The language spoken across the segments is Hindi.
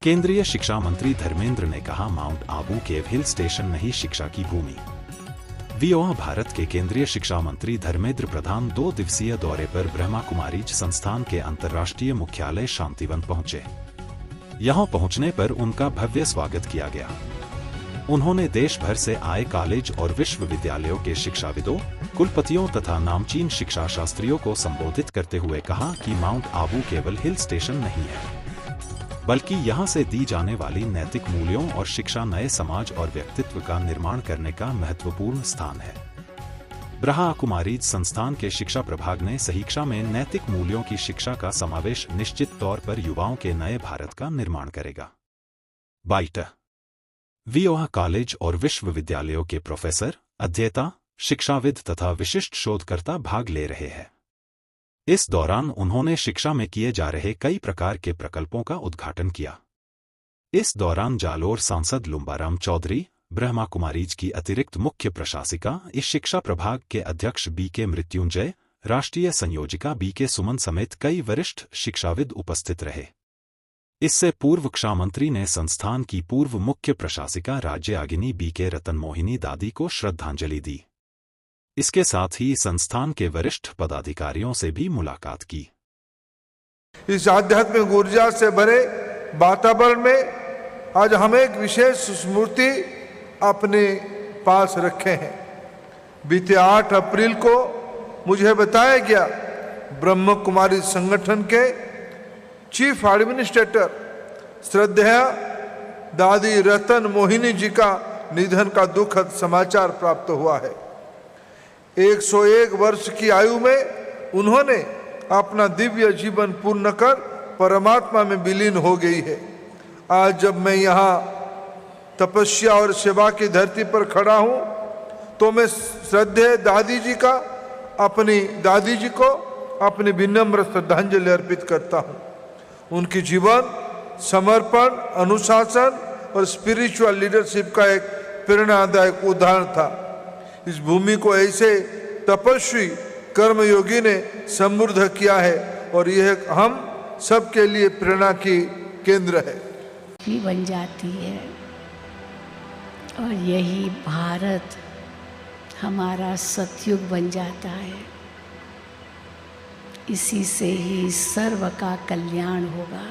केंद्रीय शिक्षा मंत्री धर्मेंद्र ने कहा, माउंट आबू केवल हिल स्टेशन नहीं, शिक्षा की भूमि। विओहा भारत के केंद्रीय शिक्षा मंत्री धर्मेंद्र प्रधान 2 दिवसीय दौरे पर ब्रह्मा कुमारीज संस्थान के अंतर्राष्ट्रीय मुख्यालय शांतिवन पहुंचे। यहां पहुंचने पर उनका भव्य स्वागत किया गया। उन्होंने देश भर से आए कॉलेज और विश्वविद्यालयों के शिक्षाविदों, कुलपतियों तथा नामचीन शिक्षा शास्त्रियों को संबोधित करते हुए कहा कि माउंट आबू केवल हिल स्टेशन नहीं है, बल्कि यहां से दी जाने वाली नैतिक मूल्यों और शिक्षा नए समाज और व्यक्तित्व का निर्माण करने का महत्वपूर्ण स्थान है। ब्रह्मा कुमारीज संस्थान के शिक्षा प्रभाग ने शिक्षा में नैतिक मूल्यों की शिक्षा का समावेश निश्चित तौर पर युवाओं के नए भारत का निर्माण करेगा। बाइट विओहा कॉलेज और विश्वविद्यालयों के प्रोफेसर, अध्येता, शिक्षाविद तथा विशिष्ट शोधकर्ता भाग ले रहे हैं। इस दौरान उन्होंने शिक्षा में किए जा रहे कई प्रकार के प्रकल्पों का उद्घाटन किया। इस दौरान जालोर सांसद लुम्बाराम चौधरी, ब्रह्मा कुमारीज की अतिरिक्त मुख्य प्रशासिका, इस शिक्षा प्रभाग के अध्यक्ष बीके मृत्युंजय, राष्ट्रीय संयोजिका बीके सुमन समेत कई वरिष्ठ शिक्षाविद उपस्थित रहे। इससे पूर्व शिक्षा मंत्री ने संस्थान की पूर्व मुख्य प्रशासिका राज्य आगिनी बीके रतन मोहिनी दादी को श्रद्धांजलि दी। इसके साथ ही संस्थान के वरिष्ठ पदाधिकारियों से भी मुलाकात की। इस आध्यात्मिक ऊर्जा से भरे वातावरण में आज हम एक विशेष स्मृति अपने पास रखे हैं। बीते 8 अप्रैल को मुझे बताया गया, ब्रह्म कुमारी संगठन के चीफ एडमिनिस्ट्रेटर श्रद्धेय दादी रतन मोहिनी जी का निधन का दुखद समाचार प्राप्त हुआ है। 101 वर्ष की आयु में उन्होंने अपना दिव्य जीवन पूर्ण कर परमात्मा में विलीन हो गई है। आज जब मैं यहाँ तपस्या और सेवा की धरती पर खड़ा हूँ, तो मैं श्रद्धेय दादी जी को अपनी विनम्र श्रद्धांजलि अर्पित करता हूँ। उनकी जीवन समर्पण, अनुशासन और स्पिरिचुअल लीडरशिप का एक प्रेरणादायक उदाहरण था। इस भूमि को ऐसे तपस्वी कर्मयोगी ने समृद्ध किया है और यह हम सबके लिए प्रेरणा की केंद्र है। भी बन जाती है और यही भारत हमारा सतयुग बन जाता है। इसी से ही सर्व का कल्याण होगा।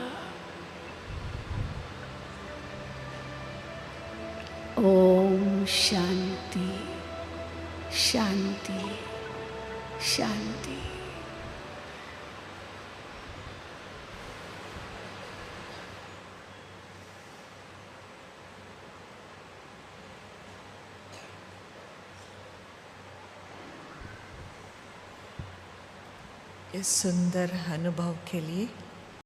ओम शांति शांति शांति। इस सुंदर अनुभव के लिए